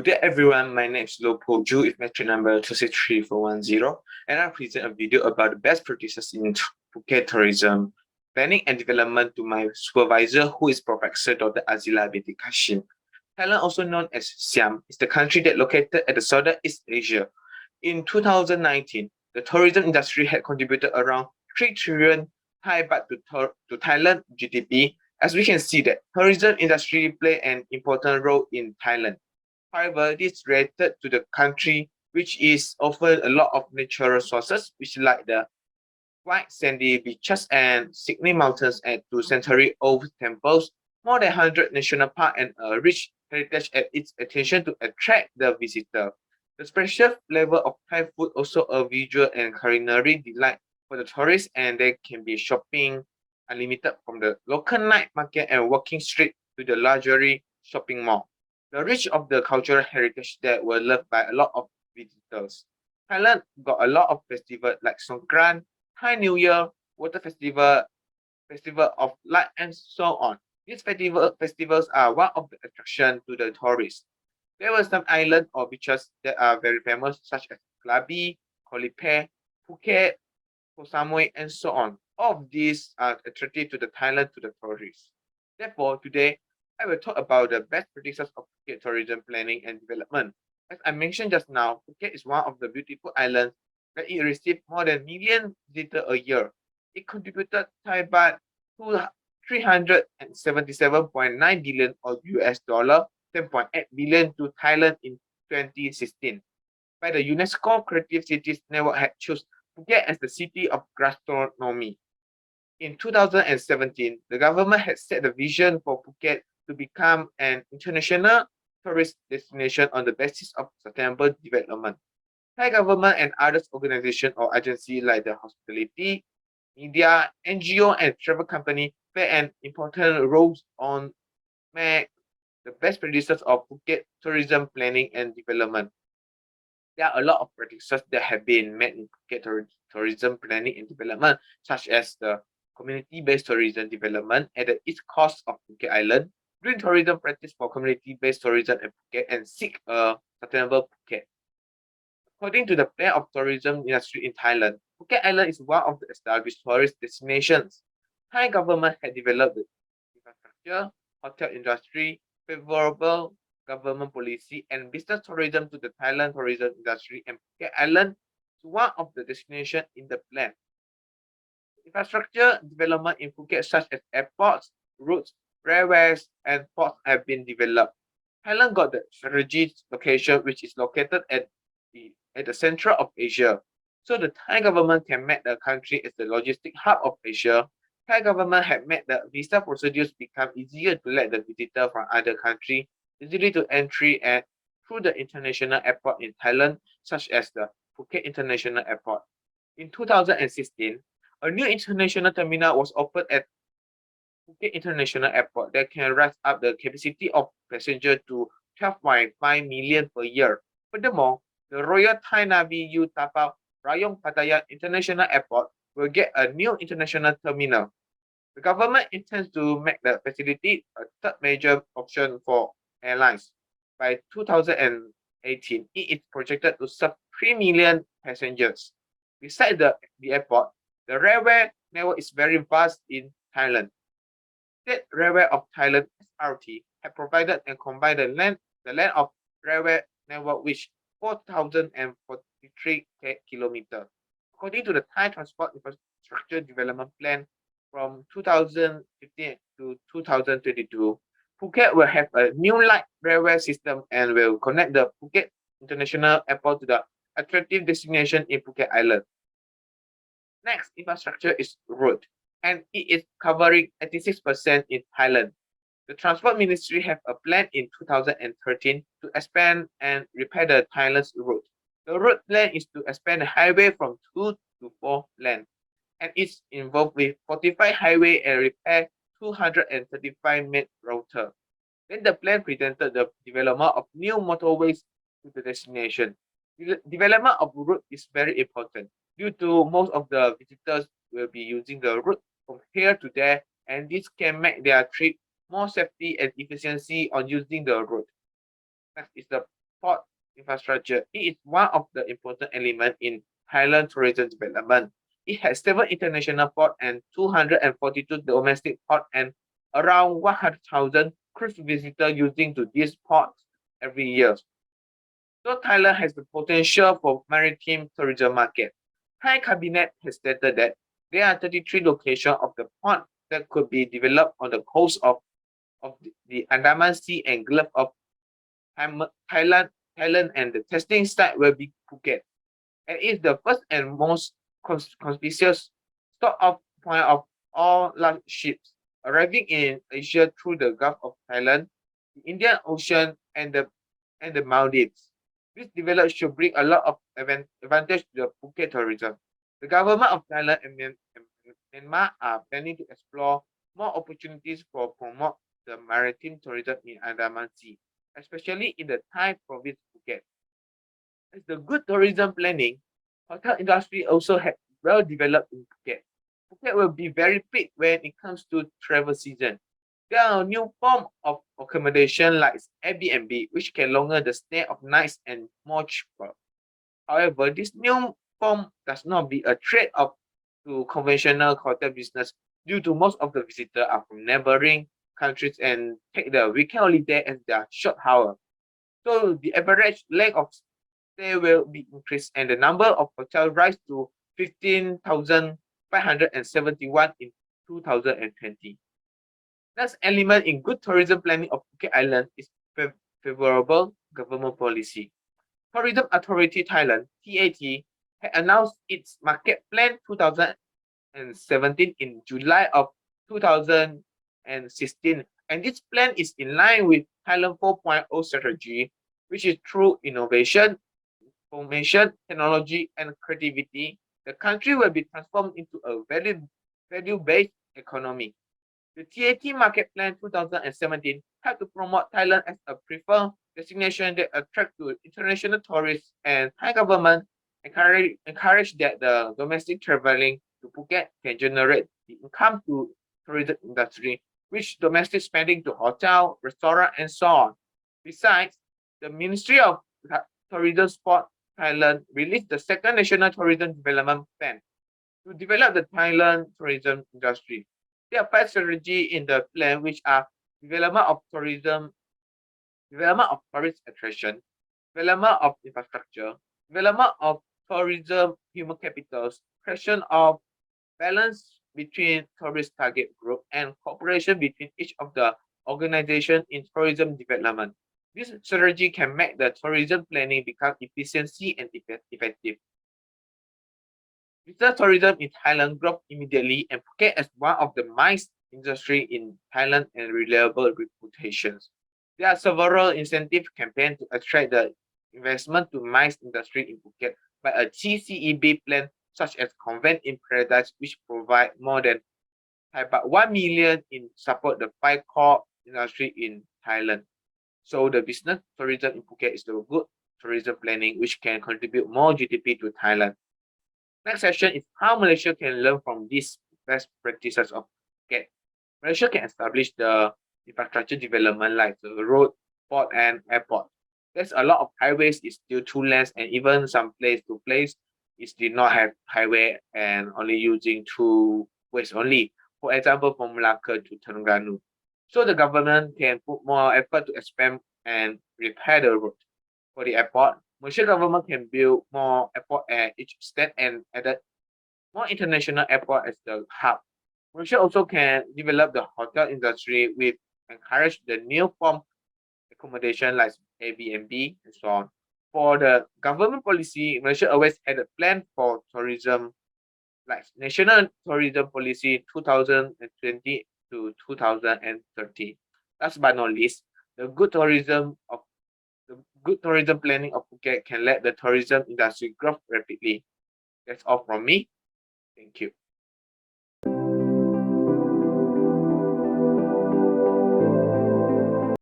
Good day everyone, my name is Lopoju with metric number 2633410, and I present a video about the best practices in Phuket tourism planning and development to my supervisor, who is Professor Dr. Azila binti Kashim. Thailand, also known as Siam, is the country that located at the Southeast Asia. In 2019, the tourism industry had contributed around 3 trillion Thai baht to Thailand GDP. As we can see that tourism industry play an important role in Thailand. However, this is related to the country which is offered a lot of natural resources, which like the white sandy beaches and Sydney mountains and two century-old temples, more than 100 national parks and a rich heritage at its attention to attract the visitor. The special flavor of Thai food also a visual and culinary delight for the tourists, and there can be shopping unlimited from the local night market and walking street to the luxury shopping mall. The reach of the cultural heritage that were loved by a lot of visitors. Thailand got a lot of festivals like Songkran, Thai New Year, Water Festival, Festival of Light, and so on. These festivals are one of the attractions to the tourists. There were some islands or beaches that are very famous, such as Krabi, Koh Lipe, Phuket, Koh Samui, and so on. All of these are attractive to the Thailand to the tourists. Therefore, today I will talk about the best practices of Phuket tourism planning and development. As I mentioned just now, Phuket is one of the beautiful islands that it received more than million visitors a year. It contributed Thai baht to 377.9 billion or US dollar 10.8 billion to Thailand in 2016. By the UNESCO Creative Cities Network had chosen Phuket as the city of gastronomy. In 2017, the government had set the vision for Phuket to become an international tourist destination on the basis of sustainable development. Thai government and other organizations or agencies like the hospitality, media, NGO, and travel company play an important role on make the best practices of Phuket tourism planning and development. There are a lot of practices that have been made in Phuket tourism planning and development, such as the community-based tourism development at the east coast of Phuket Island, doing tourism practice for community-based tourism in Phuket, and seek a sustainable Phuket. According to the plan of tourism industry in Thailand, Phuket Island is one of the established tourist destinations. Thai government had developed the infrastructure, hotel industry, favorable government policy, and business tourism to the Thailand tourism industry, and Phuket Island is one of the destinations in the plan. Infrastructure development in Phuket, such as airports, roads, railways, and ports have been developed. Thailand got the strategic location, which is located at the center of Asia. So the Thai government can make the country as the logistic hub of Asia. Thai government had made the visa procedures become easier to let the visitor from other countries easily to entry and through the international airport in Thailand, such as the Phuket International Airport. In 2016, a new international terminal was opened at Phuket International Airport that can raise up the capacity of passengers to 12.5 million per year. Furthermore, the Royal Thai Navy U Tapao Rayong Pattaya International Airport will get a new international terminal. The government intends to make the facility a third major option for airlines. By 2018, it is projected to serve 3 million passengers. Besides the airport, the railway network is very vast in Thailand. State Railway of Thailand (SRT) have provided and combined the length of railway network which 4,043 kilometers. According to the Thai Transport Infrastructure Development Plan from 2015 to 2022, Phuket will have a new light railway system and will connect the Phuket International Airport to the attractive destination in Phuket Island. Next, infrastructure is road, and it is covering 86% in Thailand. The Transport Ministry have a plan in 2013 to expand and repair the Thailand's road. The road plan is to expand the highway from 2 to 4 lanes, and it's involved with 45 highway and repair 235 main router. Then the plan presented the development of new motorways to the destination. The development of route is very important due to most of the visitors will be using the route from here to there, and this can make their trip more safety and efficiency on using the road. Next is the port infrastructure. It is one of the important elements in Thailand tourism development. It has 7 international ports and 242 domestic ports and around 100,000 cruise visitors using to these ports every year. So Thailand has the potential for maritime tourism market. Thai cabinet has stated that there are 33 locations of the port that could be developed on the coast of the Andaman Sea and Gulf of Thailand, and the testing site will be Phuket. And it is the first and most conspicuous stop-off point of all large ships arriving in Asia through the Gulf of Thailand, the Indian Ocean, and the Maldives. This development should bring a lot of advantage to the Phuket tourism. The government of Thailand and Myanmar are planning to explore more opportunities for promote the maritime tourism in Andaman Sea, especially in the Thai province Phuket. As the good tourism planning, hotel industry also has well developed in Phuket. Phuket will be very big when it comes to travel season. There are new form of accommodation like Airbnb, which can longer the stay of nights and more cheaper. However, this new form does not be a trade-off to conventional hotel business due to most of the visitors are from neighboring countries and take the weekend holiday as their short hour. So the average length of stay will be increased and the number of hotels rise to 15,571 in 2020. Next element in good tourism planning of Phuket Island is favorable government policy. Tourism Authority Thailand (TAT) had announced its market plan 2017 in July of 2016, and this plan is in line with Thailand 4.0 strategy, which is through innovation, information, technology, and creativity, the country will be transformed into a value-based economy. The TAT Market Plan 2017 helped to promote Thailand as a preferred destination that attracts international tourists, and Thai government encourage that the domestic traveling to Phuket can generate the income to tourism industry, which domestic spending to hotel, restaurant, and so on. Besides, the Ministry of Tourism Sport Thailand released the second National Tourism Development Plan to develop the Thailand tourism industry. There are 5 strategies in the plan, which are development of tourism, development of tourist attraction, development of infrastructure, development of tourism human capitals, creation of balance between tourist target group, and cooperation between each of the organizations in tourism development. This strategy can make the tourism planning become efficiency and effective. Visitor tourism in Thailand grew immediately, and Phuket as one of the MICE industry in Thailand and reliable reputations. There are several incentive campaigns to attract the investment to MICE industry in Phuket by a TCEB plan such as Convent in Paradise, which provide more than about 1 million in support the 5 core industry in Thailand. So the business tourism in Phuket is the good tourism planning, which can contribute more GDP to Thailand. Next section is how Malaysia can learn from these best practices of Phuket. Malaysia can establish the infrastructure development like the road, port, and airport. There's a lot of highways is still 2 lanes, and even some place to place is did not have highway and only using 2 ways only. For example, from Malacca to Terengganu. So the government can put more effort to expand and repair the road. For the airport, Malaysia government can build more airport at each state and added more international airport as the hub. Malaysia also can develop the hotel industry with encourage the new form accommodation like Airbnb and so on. For the government policy, Malaysia always had a plan for tourism like National Tourism Policy 2020 to 2030. Last but not least, the good tourism planning of Phuket can let the tourism industry grow rapidly. That's all from me. Thank you.